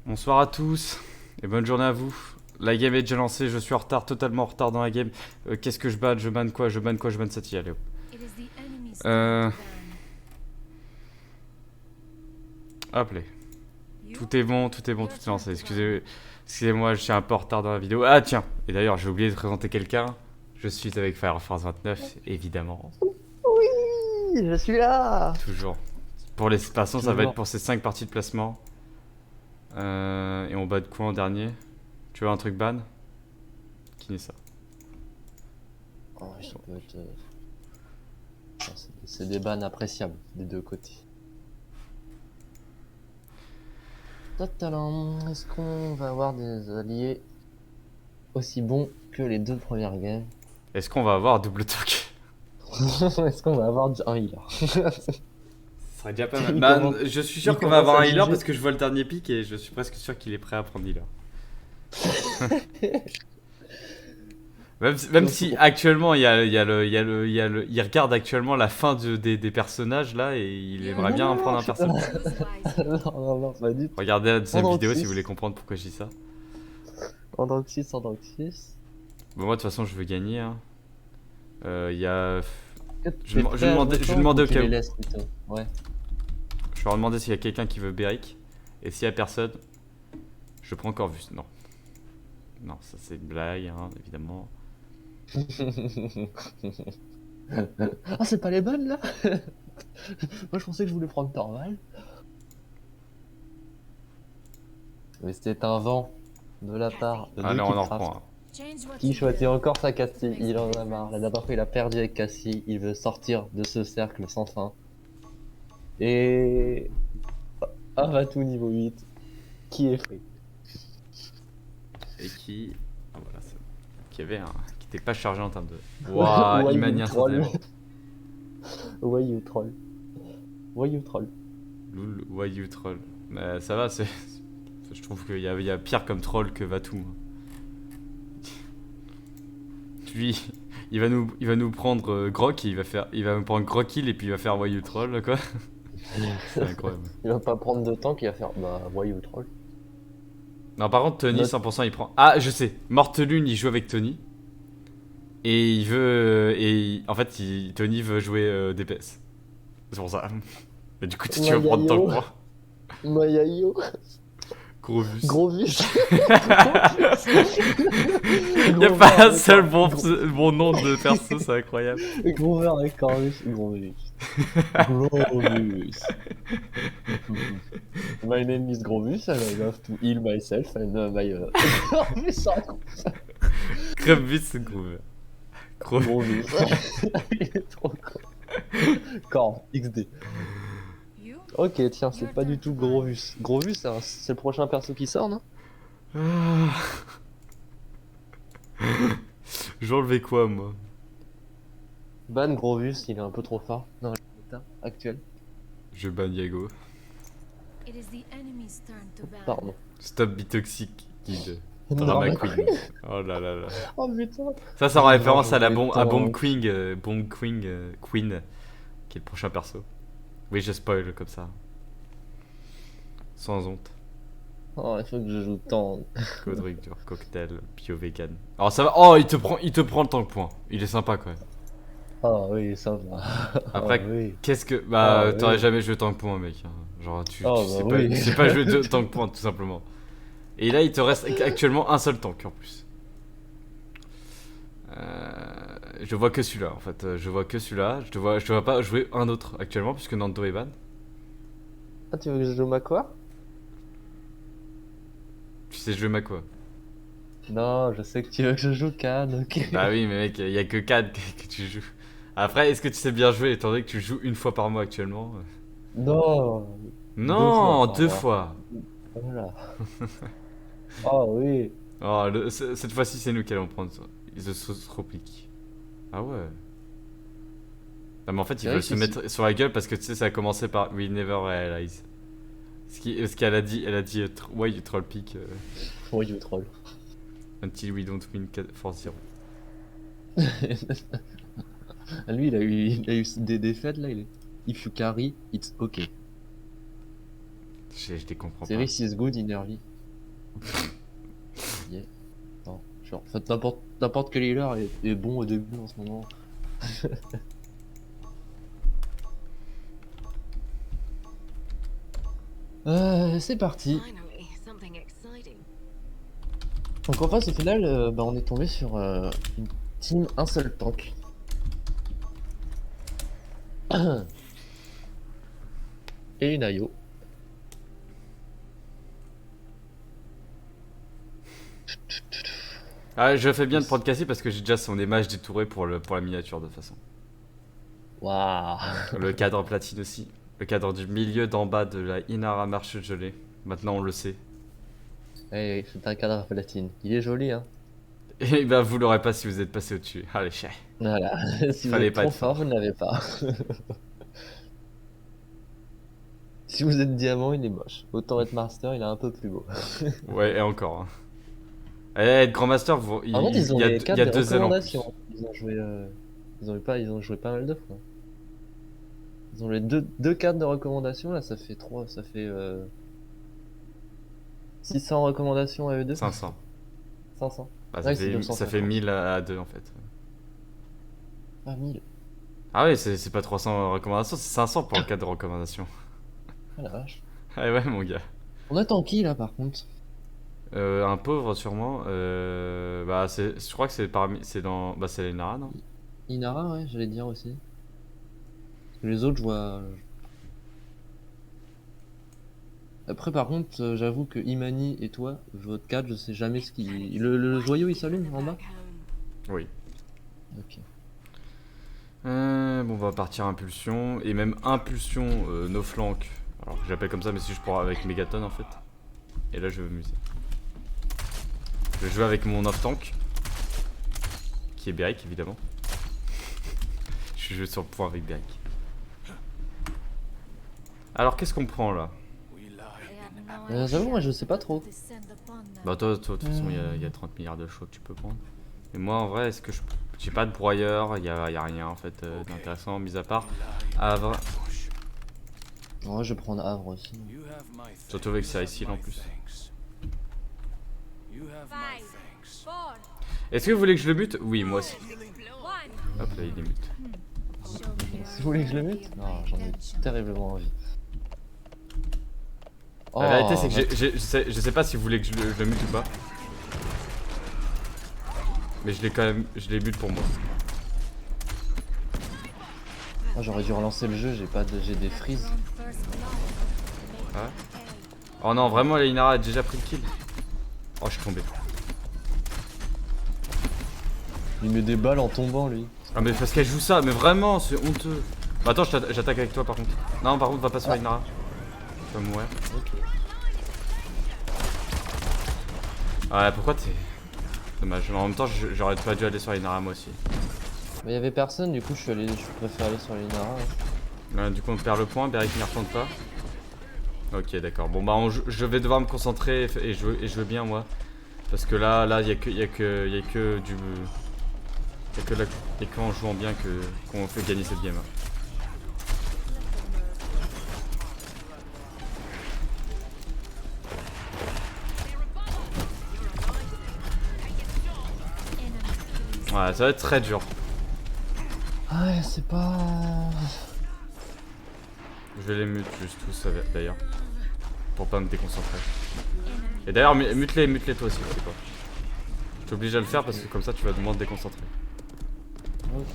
Bonsoir à tous et bonne journée à vous. La game est déjà lancée, je suis en retard, totalement en retard dans la game. Qu'est-ce que je banne? Je banne quoi? Je banne quoi? Je banne Sati, allez hop. Euh... Hop là. Tout est bon, tout est bon, tout est lancé. Excusez-moi, je suis un peu en retard dans la vidéo. Ah tiens, et d'ailleurs j'ai oublié de présenter quelqu'un. Je suis avec Fire Force 29, évidemment. Oui, je suis là. Toujours. Pour les façons, ça va être Toujours. pour ces 5 parties de placement. Et on bat de quoi en dernier? Tu veux un truc ban? Qui n'est ça? Oh, ça peut être, c'est des bans appréciables des deux côtés. Tatalam, est-ce qu'on va avoir des alliés aussi bons que les deux premières games? Est-ce qu'on va avoir double talk? Est-ce qu'on va avoir un healer? Ça serait déjà pas mal. Il Bah, commence- je suis sûr il qu'on va commence avoir à un healer juger. parce que je vois le dernier pick et je suis presque sûr qu'il est prêt à prendre healer. Même si actuellement il regarde actuellement la fin des personnages là et il aimerait bien en prendre un perso. Non, pas du tout. Regardez la deuxième vidéo si vous voulez Androxys, comprendre pourquoi je dis ça. Androxys. Bon, moi de toute façon je veux gagner. Hein. Il y a. T'es prêt à jouer Je vais tank demander ou au tu cas les où. laisses plutôt? Ouais. Je vais leur demander s'il y a quelqu'un qui veut Beric. Et s'il y a personne, je prends Corvus. Non. Non, ça c'est une blague, hein, évidemment. Ah, c'est pas les bonnes là? Moi je pensais que je voulais prendre Torval. Mais c'était un vent de la part de Allez, on en Nuki-Craft reprend un. qui choisit encore sa Cassie. Il en a marre. La dernière fois il a perdu avec Cassie. Il veut sortir de ce cercle sans fin. Et Avatou niveau 8 qui est free. Et qui. Ah voilà, c'est. Qui avait un. Qui était pas chargé en termes de. Waouh, Why Imani you troll? instantanément. Why you troll? Why you troll? Lul, why you troll. Mais ça va, c'est. Je trouve qu'il y a pire comme troll que Vatou. Lui, il va nous prendre Grok et il va me prendre Grokkill et puis il va faire why you troll quoi. C'est incroyable. Il va pas prendre de temps, il va faire bah why you troll? Non, par contre, Tony, Note. 100% il prend. Ah, je sais, Mortelune il joue avec Tony. Et il veut. En fait, Tony veut jouer DPS. C'est pour ça. Mais du coup, tu vas prendre tant que moi. Mayayo. Gros vus. Gros vis. Il a pas un seul bon nom de perso, c'est incroyable. Gros verre avec Corvus. Gros vis. Gros vis. My name is Grovus and I love to heal myself and my Corvus Crève vite, c'est gros. Gros. Grovus. Il est trop con. Corv, XD. Ok, tiens, c'est pas du tout Grovus. Grovus, c'est le prochain perso qui sort, non? Je vais enlever quoi, moi? Ban Grovus, il est un peu trop fort dans l'état actuel. Je banne Yago. Pardon. Stop Bitoxic Guide. Drama Drama Queen. Oh là là là. Oh putain. Ça en référence à Non, à Bomb Queen, Queen, qui est le prochain perso. Oui, je spoil comme ça. Sans honte. Oh, il faut que je joue tant. Codric, dur, cocktail, bio vegan. Alors ça va. Oh, il te prend le tank point. Il est sympa quand même. Ah oui, ça va. Après, Ah oui. qu'est-ce que. Bah, Ah t'aurais oui. jamais joué tank point, mec. Hein. Genre, Ah tu bah sais oui. tu sais pas jouer de tank point, tout simplement. Et là, il te reste actuellement un seul tank en plus. Je vois que celui-là en fait. Je vois que celui-là. Je te vois pas jouer un autre actuellement puisque Nando est ban. Ah, tu veux que je joue ma quoi? Tu sais jouer ma quoi? Non, je sais que tu veux que je joue Khan, ok. Bah oui, mais mec, il y a que 4 que tu joues. Après, est-ce que tu sais bien jouer étant donné que tu joues une fois par mois actuellement? Non, Non, par deux mois. fois. Voilà. Oh oui. Oh, cette fois-ci, c'est nous qui allons prendre ça. The Tropic. Ah ouais. Non, mais en fait, il C'est veut vrai se que mettre sur la gueule parce que tu sais, ça a commencé par We never realize. Ce qu'elle a dit, why you troll pick Oui, je troll. until we don't win 4-0. Lui, il a eu des défaites là. Il est. If you carry, it's okay. Je les comprends C'est pas. Risk is good in early. Yeah. Non, genre, en fait, n'importe quel healer est bon au début en ce moment. C'est parti. Finally, something exciting. Donc en face au final, bah, on est tombé sur une team un seul tank. Et une IO. Ah, je fais bien de prendre Cassie parce que j'ai déjà son image détourée pour la miniature de toute façon. Waouh. Le cadre platine aussi. Le cadre du milieu d'en bas de la Inara marche gelée. Maintenant on le sait. Eh, c'est un cadre platine. Il est joli, hein. Et bah vous l'aurez pas si vous êtes passé au-dessus. Allez, chais. Voilà. Si vous Fallait êtes pas trop être fort, fort. vous ne l'avez pas. Si vous êtes diamant, il est moche. Autant être master, il est un peu plus beau. Ouais, et encore. Hein. Eh, être Grand Master, Par contre, ils ont il y a, les il y cartes a des 2 ailes en plus. recommandations. Ils ont joué pas mal de fois. Ils ont les deux cartes de recommandation, là, ça fait 600 recommandations à eux deux. 500. 500. Bah, Ouais, c'est ça fait 250. 1000 à 2 en fait. Ah, 1000. Ah oui, c'est pas 300 recommandations, c'est 500 pour le cadre de recommandation. Ah la vache. Ah ouais, mon gars. On attend qui là par contre? Un pauvre sûrement. Bah, je crois que c'est parmi, c'est dans, bah c'est l'Inara, non? Inara, ouais, j'allais dire aussi. Parce que les autres, je vois. Après, par contre, j'avoue que Imani et toi, votre 4, je sais jamais ce qui. Le joyau il s'allume en bas? Back home. Oui. Ok. Bon, on va partir impulsion et même impulsion nos flancs. Alors j'appelle comme ça, mais c'est juste pour avec Megaton en fait. Et là je vais m'amuser. Je vais jouer avec mon off-tank qui est Beric évidemment. Je suis joué sur le point avec Beric. Alors qu'est-ce qu'on prend là? J'avoue, moi je sais pas trop. Bah toi de toute façon il y a 30 milliards de choix que tu peux prendre. Et moi en vrai est-ce que j'ai pas de broyeur, il y a rien en fait d'intéressant mis à part Havre. Ouais, je vais prendre Havre aussi. Surtout avec Cyril en plus. Est-ce que vous voulez que je le mute? Oui moi aussi. Hop là il est mute. Si vous voulez que je le mute? Non, j'en ai terriblement envie. Oh, La vérité c'est que je sais pas si vous voulez que je le mute ou pas. Mais je l'ai quand même, je l'ai mute pour moi. oh, j'aurais dû relancer le jeu, j'ai des freezes. Ah ouais. Oh non vraiment la Inara a déjà pris le kill. Oh je suis tombé. Il met des balles en tombant lui. Ah mais parce qu'elle joue ça, mais vraiment c'est honteux. Bah, attends j'attaque avec toi par contre. Non par contre va pas sur la Inara. Tu vas mourir. Ok. Ouais pourquoi t'es... Dommage, mais en même temps j'aurais pas dû aller sur la Inara moi aussi. Mais il y avait personne, du coup je préfère aller sur les Inara. Ouais. Ouais, du coup on perd le point, Beric n'y retourne pas. Ok d'accord, bon bah je vais devoir me concentrer et jouer bien moi. Parce que là y a que du... Y'a qu'en jouant bien qu'on fait gagner cette game. Ouais, ça va être très dur. Ouais, c'est pas. Je vais les mute juste tous d'ailleurs. Pour pas me déconcentrer. Et d'ailleurs, mute-les toi aussi, c'est quoi. Je t'oblige à le faire parce que comme ça tu vas moins te déconcentrer. Ok.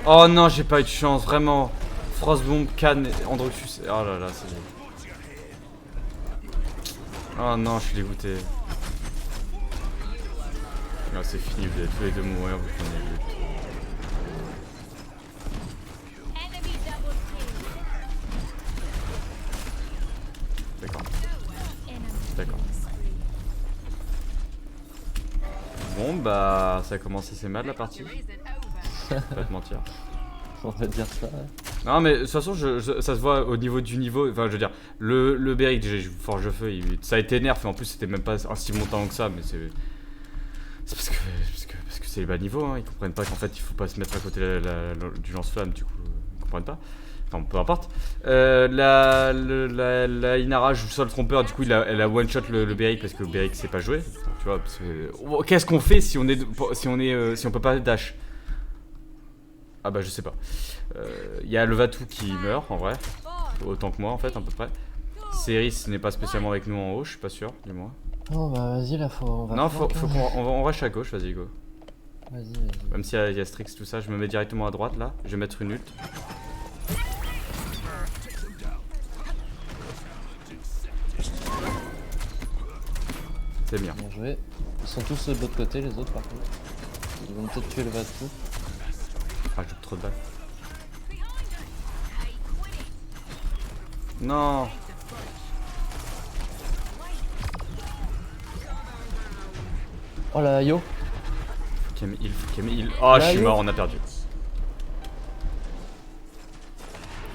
Oh non, j'ai pas eu de chance, vraiment. Frostbomb, Khan, Androxus. Oh là là, c'est... Oh non, je suis dégoûté. Non, c'est fini, vous allez tous les deux mourir, vous prenez le but. D'accord. D'accord. Bon bah, ça a commencé assez mal la partie. Je vais pas te mentir. On va dire ça. Ouais. Non mais de toute façon ça se voit au niveau du niveau, enfin je veux dire, le Beric déjà Forge Feu, ça a été nerf et en plus c'était même pas un si montant que ça, mais C'est parce que c'est les bas niveaux, hein. Ils comprennent pas qu'en fait il faut pas se mettre à côté du lance-flamme, du coup ils comprennent pas. Enfin peu importe. La Inara joue seul trompeur, du coup elle a one shot le BX parce que le BX sait pas jouer. Tu vois, qu'est-ce qu'on fait si on peut pas dash? Ah bah je sais pas. Il y a le Vatou qui meurt en vrai, autant que moi en fait à peu près. Ceris n'est pas spécialement avec nous en haut, je suis pas sûr, dis-moi. Oh bah vas-y là Non, faut qu'on rush à gauche, vas-y go. Vas-y. Même s'il y a Strix tout ça, je me mets directement à droite là, je vais mettre une ult. C'est bien. Bien joué. Ils sont tous de l'autre côté les autres par contre. Ils vont peut-être tuer le Vatou. Ah, je joue trop de balles. Non. Oh la yo. Faut qu'il me heal. Oh, je suis mort, on a perdu.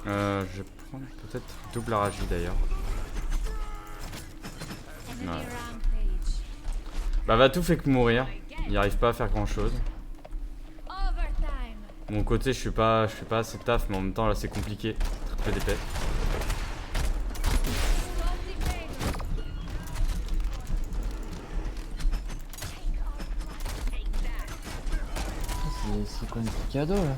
Je vais prendre peut-être double Araji d'ailleurs. Ouais. Bah Vatou fait que mourir. Il arrive pas à faire grand chose. Mon côté je suis pas assez taf, mais en même temps là c'est compliqué. Très peu d'épée. C'est complicado là.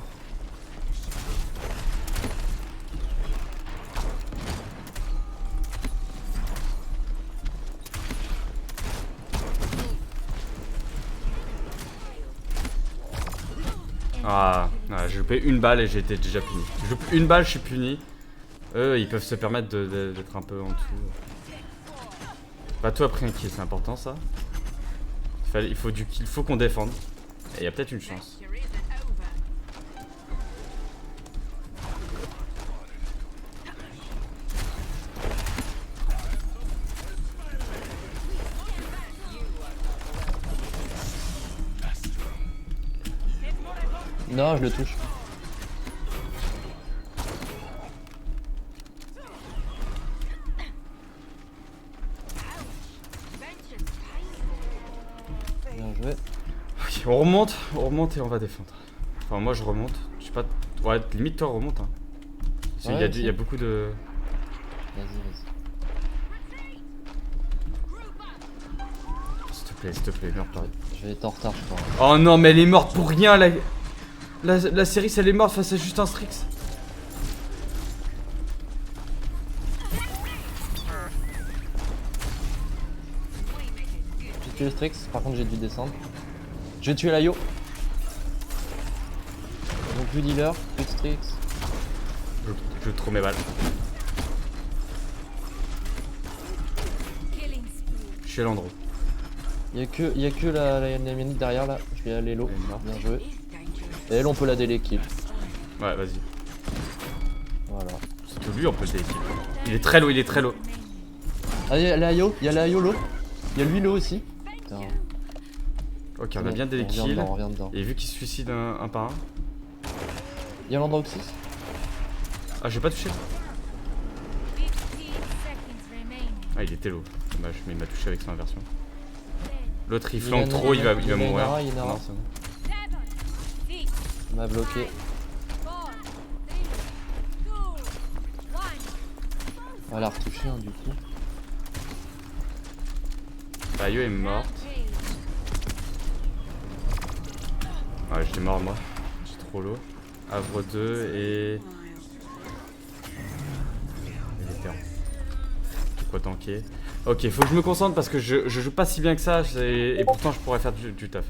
Ah, ouais, j'ai loupé une balle et j'ai été déjà puni. Je loupe une balle, je suis puni. Eux, ils peuvent se permettre d'être un peu en dessous. Bah toi après un kill, c'est important ça. Il faut du kill, il faut qu'on défende. Et il y a peut-être une chance. Non, je le touche. Bien joué. Ok, on remonte et on va défendre. Enfin moi je remonte. Je sais pas. Ouais, limite toi remonte. Hein. Parce Ouais, qu'il y a beaucoup de. Vas-y. S'il te plaît, meurs pas. Je vais être en retard, je crois. Oh non, mais elle est morte pour rien. La série, elle est morte face à juste un Strix. J'ai tué le Strix, par contre j'ai dû descendre. Je vais tuer la Yo. Donc plus dealer, plus de Strix. Je joue trop mes balles. Je suis à l'endroit. Y'a que la Yamianique derrière là. Je vais aller low. Elle est morte. Bien joué. Et elle, on peut la délai kill. Ouais, vas-y. Voilà. Surtout lui, on peut le dééquiper. Il est très low, Ah, y'a la Yo, low. Y'a lui low aussi. Putain. Ok, on a bien des kills. On revient dedans. Et vu qu'il se suicide un par un. Y'a l'Androxys. Ah, j'ai pas touché. Ah, il était low. Dommage, mais il m'a touché avec son inversion. L'autre il flanque trop, il va mourir. Non, c'est bon. Il m'a bloqué. On va la retoucher du coup. Ayo est morte. Ouais, j'étais mort moi. J'ai trop low. Havre 2 et. De quoi tanker. Ok, faut que je me concentre parce que je joue pas si bien que ça et pourtant je pourrais faire du taf.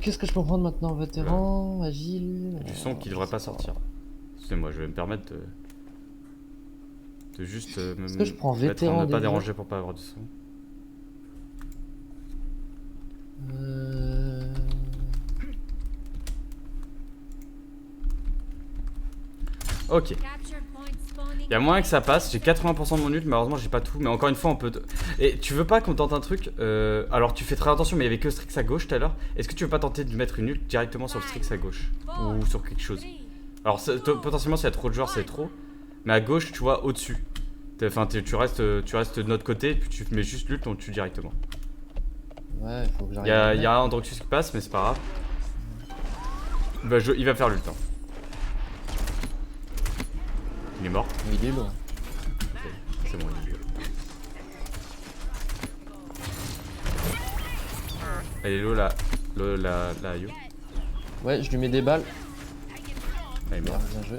Qu'est-ce que je peux prendre maintenant? Vétéran, agile. Du son qui devrait pas sortir. Excusez-moi, je vais me permettre de juste Est-ce que je prends mettre vétéran en ne pas déjà déranger pour pas avoir du son. Ok. Il y a moyen que ça passe, j'ai 80% de mon ult, malheureusement j'ai pas tout, mais encore une fois on peut... Et tu veux pas qu'on tente un truc alors tu fais très attention, mais il y avait que Strix à gauche tout à l'heure. Est-ce que tu veux pas tenter de mettre une ult directement sur le Strix à gauche? Ou sur quelque chose? Alors potentiellement s'il y a trop de joueurs c'est trop, mais à gauche tu vois au-dessus. Enfin tu restes de notre côté, puis tu mets juste l'ult, on le tue directement. Ouais, il faut que j'arrive. Il y a un Androxus qui passe, mais c'est pas grave. Il va faire le temps. Il est mort. Mais il est loin. C'est bon, il est mort. Elle est low la Yo. Ouais, je lui mets des balles. Elle est Bien, morte. bien joué.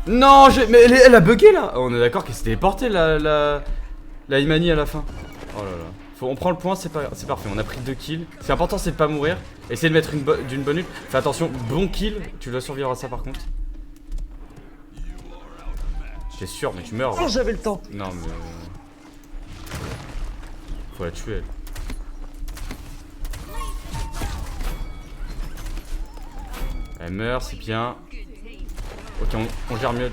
Non, mais elle a bugué là. On est d'accord qu'elle s'est téléportée la Imani à la fin. Oh là là. On prend le point, c'est parfait. On a pris 2 kills. C'est important, c'est de pas mourir. Essayez de mettre d'une bonne ult. Fais attention, bon kill. Tu dois survivre à ça par contre. T'es sûr, mais tu meurs. Oh, j'avais le temps. Non, mais. Faut la tuer elle. Elle meurt, c'est bien. Ok, on gère mieux.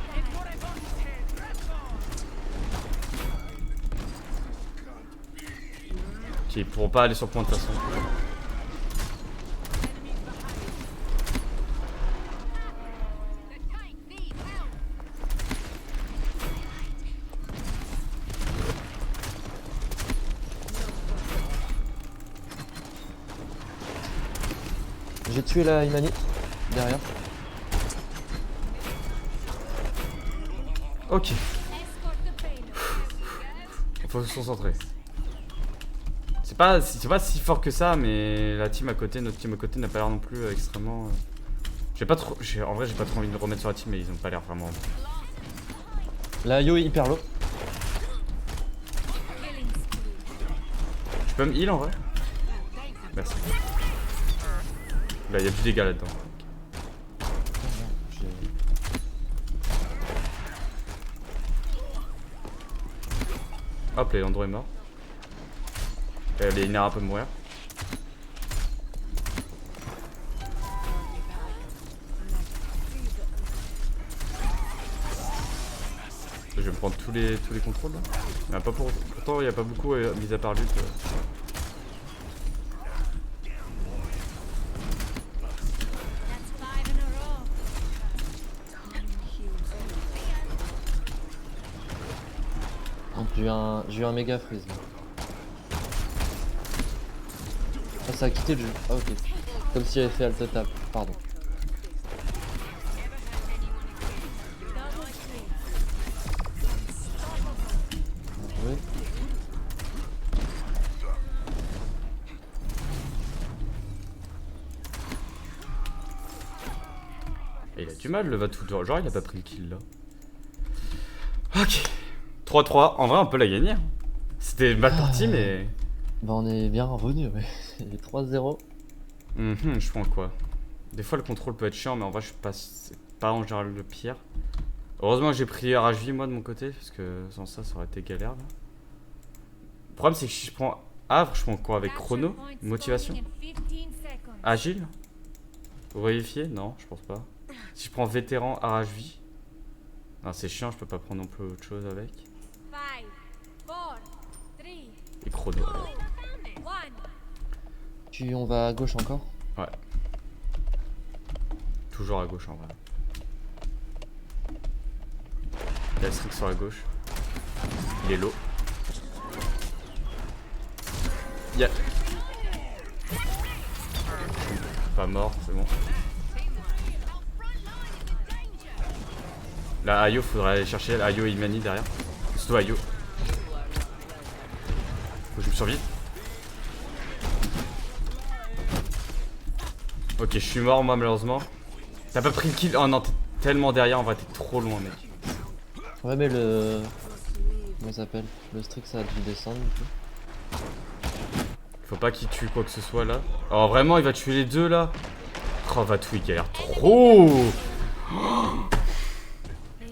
Ok, ils pourront pas aller sur le point de toute façon. J'ai tué la Imani. Derrière. Ok. Faut se concentrer. C'est pas si fort que ça, mais la team à côté, notre team à côté n'a pas l'air non plus extrêmement. En vrai, j'ai pas trop envie de me remettre sur la team, mais ils ont pas l'air vraiment. La Yo est hyper low. Tu peux me heal en vrai? Merci. Là, il y a du dégât là-dedans. Hop, Leandro est mort. Les Inara peuvent mourir. Je vais me prendre tous les contrôles là. Il y en a pas pourtant il n'y a pas beaucoup mis à part lutte. Donc j'ai eu un méga freeze. Là. Ah, ça a quitté le jeu. Ah, ok. Comme si j'avais fait alt tab. Pardon. Oui. Et il a du mal le Vatou. Genre il a pas pris le kill là. Ok. 3-3. En vrai on peut la gagner. C'était mal parti mais. Bah on est bien revenu, ouais. Il est 3-0. Je prends quoi? Des fois le contrôle peut être chiant mais en vrai je passe. C'est pas en général le pire. Heureusement que j'ai pris RHV moi de mon côté. Parce que sans ça aurait été galère là. Le problème c'est que si je prends Havre, je prends quoi avec Chrono? Motivation? Agile? Vérifier? Non, je pense pas. Si je prends vétéran RHV. Non, c'est chiant, je peux pas prendre non plus autre chose avec. Et Chrono. On va à gauche encore. Ouais. Toujours à gauche en vrai. Il y a le Strix sur la gauche. Il est low. Il y a. Pas mort, c'est bon. La Ayo, faudrait aller chercher. La Ayo et Imani derrière. Surtout Ayo. Faut que je me survive. Ok, je suis mort moi malheureusement. T'as pas pris le kill? Oh non, t'es tellement derrière, en vrai t'es trop loin mec. Ouais, mais le. Comment ça s'appelle? Le Strix a dû descendre du coup. Faut pas qu'il tue quoi que ce soit là. Oh vraiment, il va tuer les deux là. Oh, Vatou il galère trop.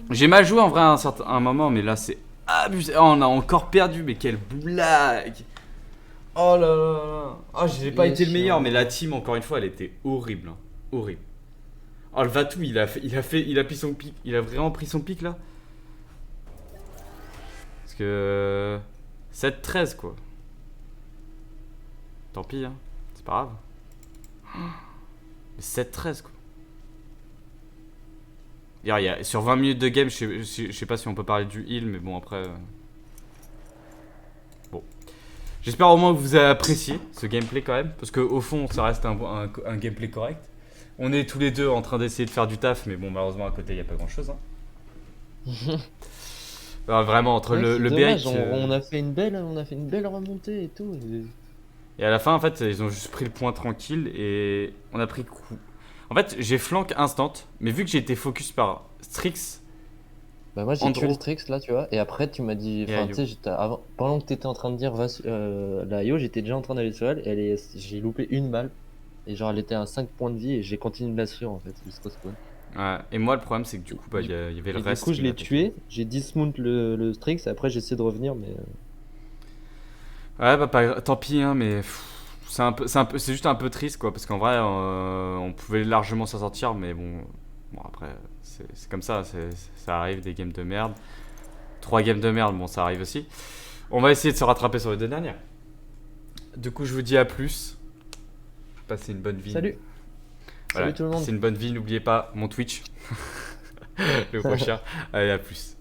J'ai mal joué en vrai à un moment, mais là c'est abusé. Oh, on a encore perdu, mais quelle blague. Oh là là là. Oh, j'ai pas été le meilleur, mais la team encore une fois elle était horrible. Hein. Horrible. Oh le Vatou il a pris son pic. Il a vraiment pris son pic là. Parce que 7-13 quoi. Tant pis hein. C'est pas grave. Mais 7-13 quoi. Sur 20 minutes de game, je sais pas si on peut parler du heal, mais bon après. J'espère au moins que vous avez apprécié ce gameplay quand même, parce qu'au fond, ça reste un gameplay correct. On est tous les deux en train d'essayer de faire du taf, mais bon, malheureusement, à côté, il n'y a pas grand-chose. Hein. Alors, vraiment, entre Ouais, le c'est BX... dommage, on a fait une belle remontée et tout. Et à la fin, en fait, ils ont juste pris le point tranquille et on a pris coup. En fait, j'ai flank instant, mais vu que j'ai été focus par Strix, Bah moi j'ai Andrew. tué le Strix là, tu vois, et après tu m'as dit, Et enfin Ayo. tu sais, pendant que t'étais en train de dire la Io, j'étais déjà en train d'aller sur elle, j'ai loupé une balle, et genre elle était à 5 points de vie, et j'ai continué de la suivre en fait, jusqu'au spawn. Ouais, et moi, le problème, c'est que du coup, bah, il y avait le Et du reste. coup qui je l'ai m'attaquait. tué, j'ai dismount le Strix, et après j'ai essayé de revenir, mais... Ouais, bah, tant pis, hein, mais c'est juste un peu triste, quoi, parce qu'en vrai, on pouvait largement s'en sortir, mais bon après, c'est comme ça, ça arrive des games de merde. 3 games de merde, bon, ça arrive aussi. On va essayer de se rattraper sur les 2 dernières. Du coup, je vous dis à plus. Passez une bonne vie. Salut. Voilà, Salut tout le monde. passez une bonne vie, n'oubliez pas mon Twitch, le prochain. Allez, à plus.